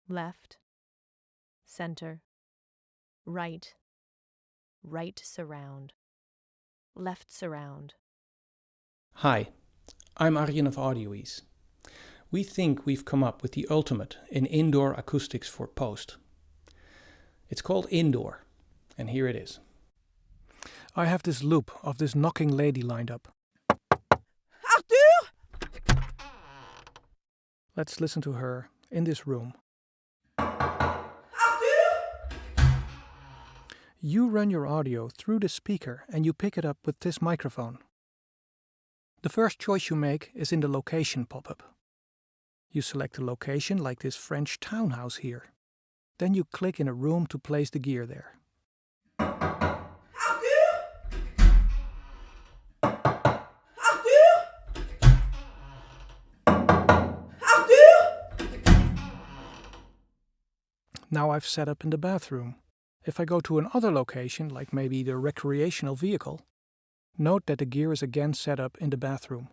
left, center, right, right surround, left surround. Hi, I'm Arjen of AudioEase. We think we've come up with the ultimate in indoor acoustics for post. It's called indoor, and here it is. I have this loop of this knocking lady lined up. Arthur! Let's listen to her in this room. Arthur! You run your audio through the speaker and you pick it up with this microphone. The first choice you make is in the location pop-up. You select a location like this French townhouse here. Then you click in a room to place the gear there. Now I've set up in the bathroom. If I go to another location, like maybe the recreational vehicle, note that the gear is again set up in the bathroom.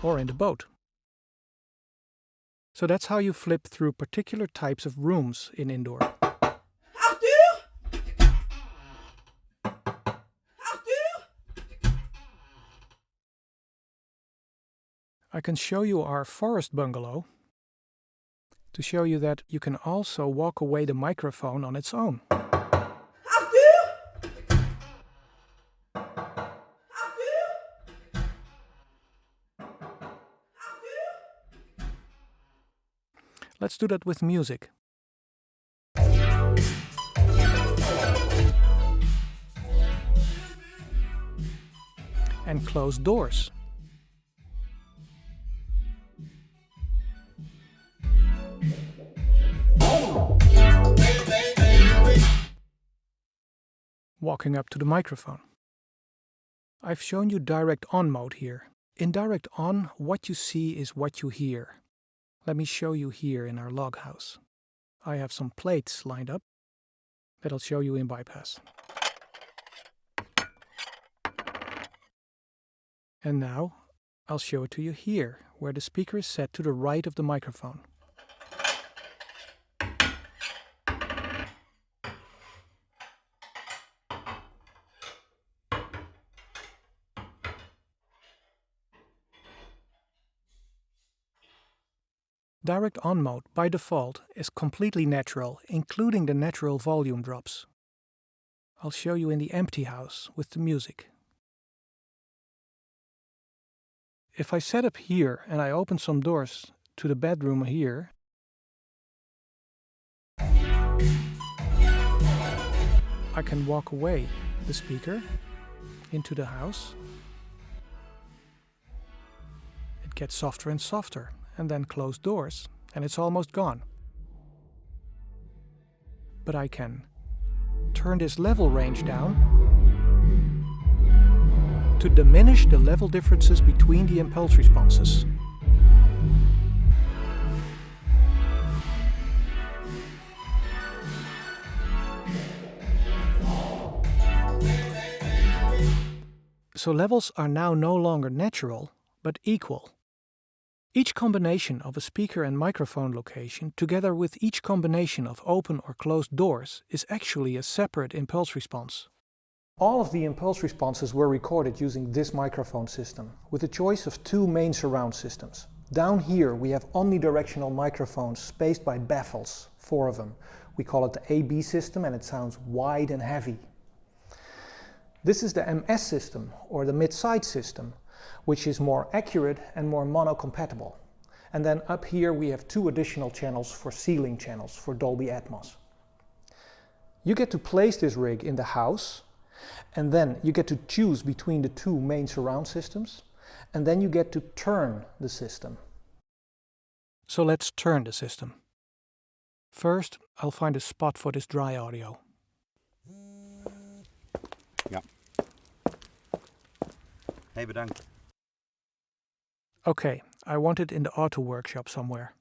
Or in the boat. So that's how you flip through particular types of rooms in indoor. I can show you our forest bungalow to show you that you can also walk away the microphone on its own. Let's do that with music. And close doors. Walking up to the microphone. I've shown you direct on mode here. In direct on, what you see is what you hear. Let me show you here in our log house. I have some plates lined up that I'll show you in bypass. And now I'll show it to you here, where the speaker is set to the right of the microphone. Direct on mode, by default, is completely natural, including the natural volume drops. I'll show you in the empty house with the music. If I set up here and I open some doors to the bedroom here, I can walk away the speaker into the house. It gets softer and softer. And then close doors, and it's almost gone. But I can turn this level range down to diminish the level differences between the impulse responses. So levels are now no longer natural, but equal. Each combination of a speaker and microphone location, together with each combination of open or closed doors, is actually a separate impulse response. All of the impulse responses were recorded using this microphone system, with a choice of two main surround systems. Down here we have omnidirectional microphones spaced by baffles, 4 of them. We call it the AB system and it sounds wide and heavy. This is the MS system, or the mid-side system, which is more accurate and more mono-compatible. And then up here we have 2 additional channels for ceiling channels for Dolby Atmos. You get to place this rig in the house, and then you get to choose between the 2 main surround systems, and then you get to turn the system. So let's turn the system. First, I'll find a spot for this dry audio. Ja. Hey, bedankt. Okay, I want it in the auto workshop somewhere.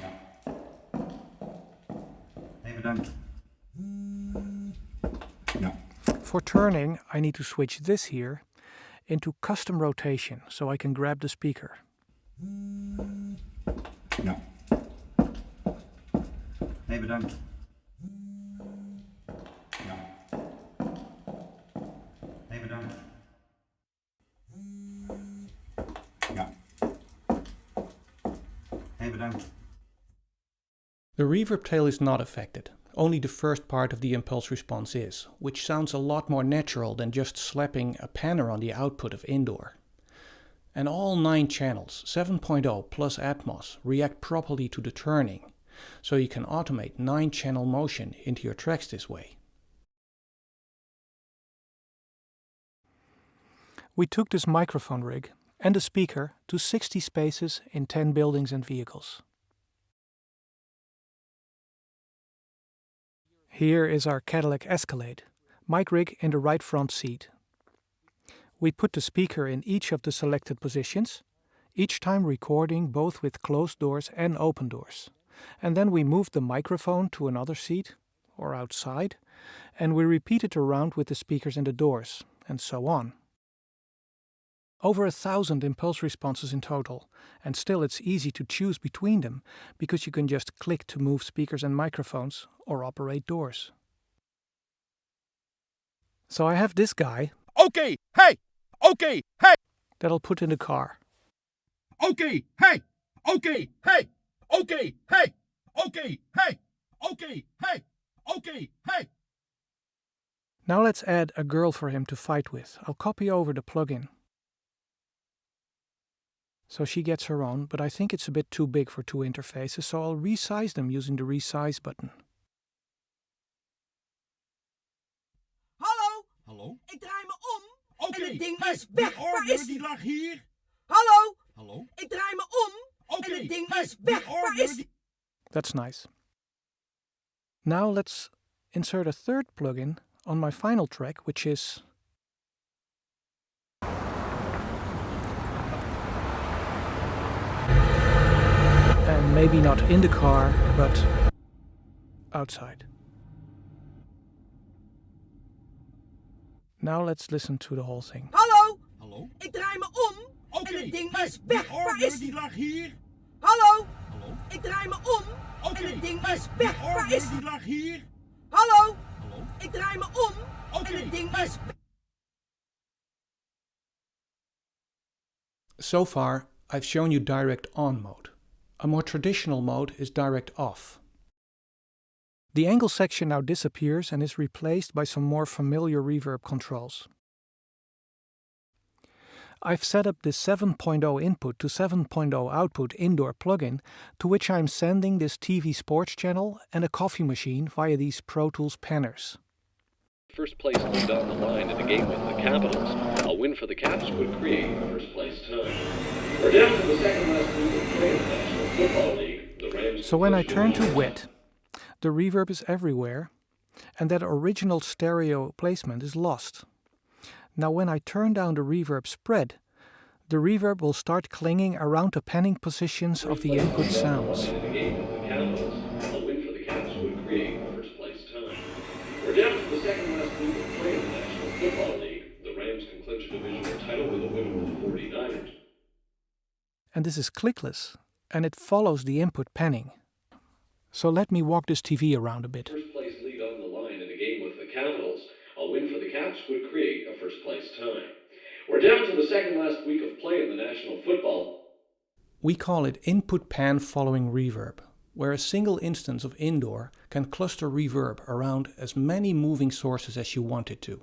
Ja. Hey, bedankt. Ja. For turning, I need to switch this here into custom rotation so I can grab the speaker. Ja. Nee, bedankt. Ja. Nee, bedankt. Ja. Nee, bedankt. The reverb tail is not affected. Only the first part of the impulse response is, which sounds a lot more natural than just slapping a panner on the output of indoor. And all 9 channels, 7.0 plus Atmos, react properly to the turning, so you can automate 9-channel motion into your tracks this way. We took this microphone rig and the speaker to 60 spaces in 10 buildings and vehicles. Here is our Cadillac Escalade, mic rig in the right front seat. We put the speaker in each of the selected positions, each time recording both with closed doors and open doors. And then we moved the microphone to another seat, or outside, and we repeated around with the speakers and the doors, and so on. Over 1,000 impulse responses in total, and still it's easy to choose between them, because you can just click to move speakers and microphones, or operate doors. So I have this guy. Okay, hey! Okay, hey! That I'll put in the car. Okay, hey! Okay, hey! Okay, hey! Okay, hey! Okay, hey! Okay, hey! Now let's add a girl for him to fight with. I'll copy over the plugin. So she gets her own, but I think it's a bit too big for 2 interfaces, so I'll resize them using the resize button. Hallo? Hallo? Ik draai me om Oké, en het ding hey, is weg. die Waar order is die die? lag hier. Hallo? Hallo? Ik draai me om Oké, en het ding hey, is die weg. Waar order is die... die? That's nice. Now let's insert a third plugin on my final track, which is and maybe not in the car, but outside. Now let's listen to the whole thing. Hallo? Hallo? Ik draai me om Oké, en het ding hey, is die weg. Waar order is die die? lag hier. Hallo? Hallo? Ik draai me om Oké, en het ding hey, is die weg. Waar order is die die? lag hier. Hallo? Hallo? Ik draai me om Oké, en het ding hey. is weg. So far, I've shown you direct on mode. A more traditional mode is direct off. The angle section now disappears and is replaced by some more familiar reverb controls. I've set up this 7.0 input to 7.0 output indoor plugin, to which I'm sending this TV sports channel and a coffee machine via these Pro Tools panners. First place lead on the line in the game with the Capitals. A win for the Caps would create first place time. We're down to the second last week of play in the National Football League. The Rams. So when I turn to wet, the reverb is everywhere, and that original stereo placement is lost. Now when I turn down the reverb spread, the reverb will start clinging around the panning positions of the input sounds. In the game with the Capitals. A win for the Caps would create first place time. We're down to the second last week of play in the National Football League. The Rams can clinch a divisional title with a win over the 49ers. And this is clickless, and it follows the input panning. So let me walk this TV around a bit. First place lead on the line in a game with the Capitals. A win for the Caps would create a first place time. We're down to the second last week of play in the National Football. We call it input pan following reverb, where a single instance of indoor can cluster reverb around as many moving sources as you want it to.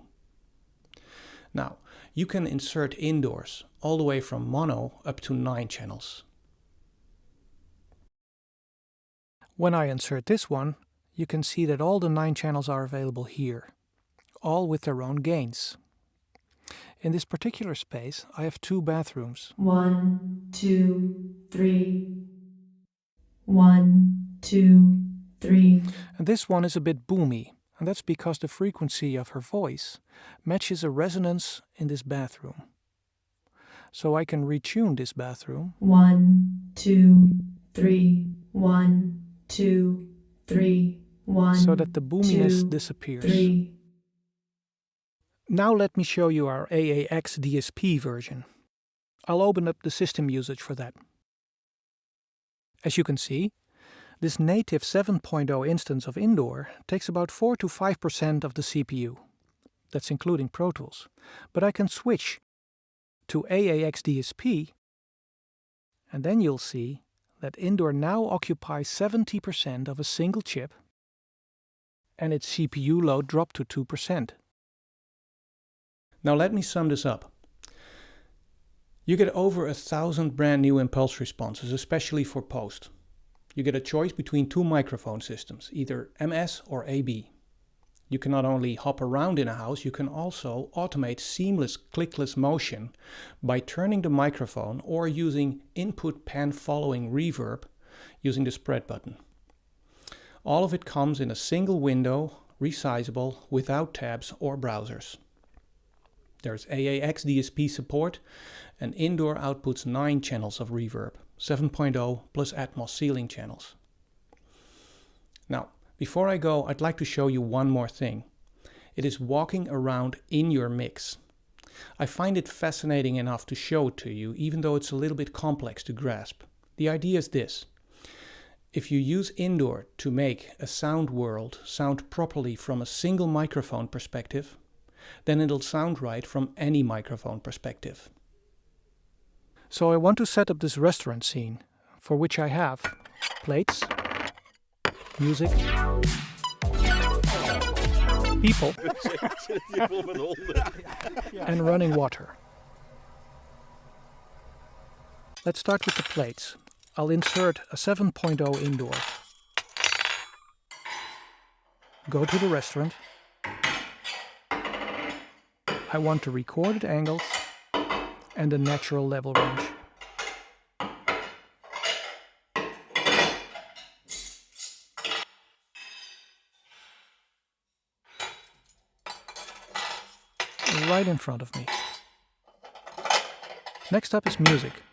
Now, you can insert indoors all the way from mono up to 9 channels. When I insert this one, you can see that all the 9 channels are available here, all with their own gains. In this particular space, I have 2 bathrooms. 1, 2, 3. 1, 2, 3. And this one is a bit boomy, and that's because the frequency of her voice matches a resonance in this bathroom. So I can retune this bathroom. 1, 2, 3. 1, 2, 3. 1. So that the boominess 2, disappears. 3. Now let me show you our AAX DSP version. I'll open up the system usage for that. As you can see, this native 7.0 instance of Indoor takes about 4 to 5% of the CPU. That's including Pro Tools. But I can switch to AAX DSP, and then you'll see that Indoor now occupies 70% of a single chip, and its CPU load dropped to 2%. Now let me sum this up. You get over 1,000 brand new impulse responses, especially for post. You get a choice between two microphone systems, either MS or AB. You can not only hop around in a house, you can also automate seamless clickless motion by turning the microphone or using input pan following reverb using the spread button. All of it comes in a single window, resizable, without tabs or browsers. There's AAX DSP support, and Indoor outputs 9 channels of reverb, 7.0 plus Atmos ceiling channels. Now, before I go, I'd like to show you one more thing. It is walking around in your mix. I find it fascinating enough to show it to you, even though it's a little bit complex to grasp. The idea is this. If you use Indoor to make a sound world sound properly from a single microphone perspective, then it'll sound right from any microphone perspective. So I want to set up this restaurant scene, for which I have plates, music, people, and running water. Let's start with the plates. I'll insert a 7.0 Indoor. Go to the restaurant. I want the recorded angles and the natural level range. Right in front of me. Next up is music.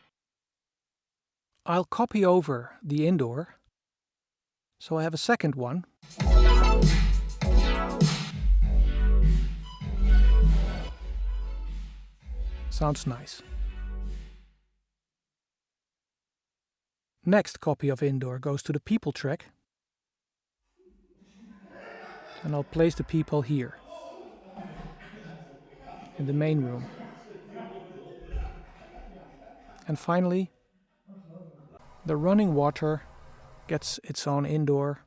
I'll copy over the Indoor, so I have a second one. Sounds nice. Next copy of Indoor goes to the people track, and I'll place the people here, in the main room. And finally, the running water gets its own Indoor,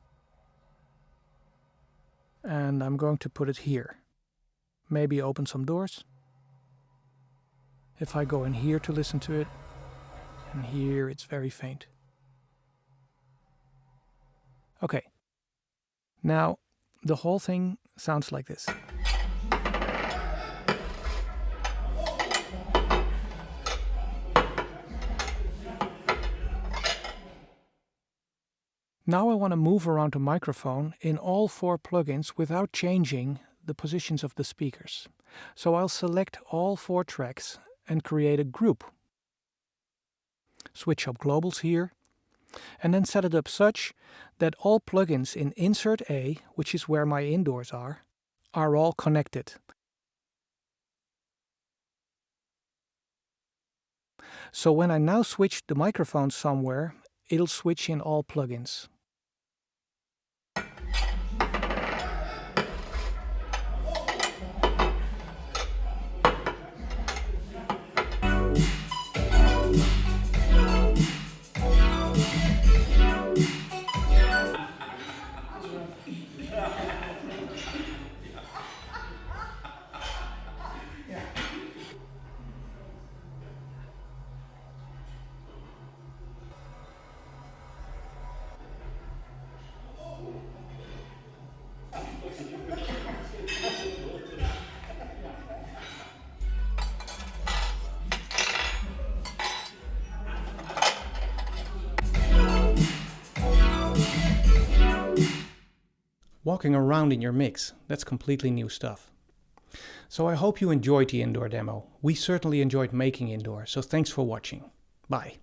and I'm going to put it here. Maybe open some doors. If I go in here to listen to it, and here it's very faint. Okay, now the whole thing sounds like this. Now I want to move around the microphone in all 4 plugins without changing the positions of the speakers. So I'll select all 4 tracks and create a group. Switch up globals here, and then set it up such that all plugins in Insert A, which is where my Indoors are all connected. So when I now switch the microphone somewhere, it'll switch in all plugins. Walking around in your mix, that's completely new stuff. So I hope you enjoyed the Indoor demo. We certainly enjoyed making Indoor, so thanks for watching. Bye.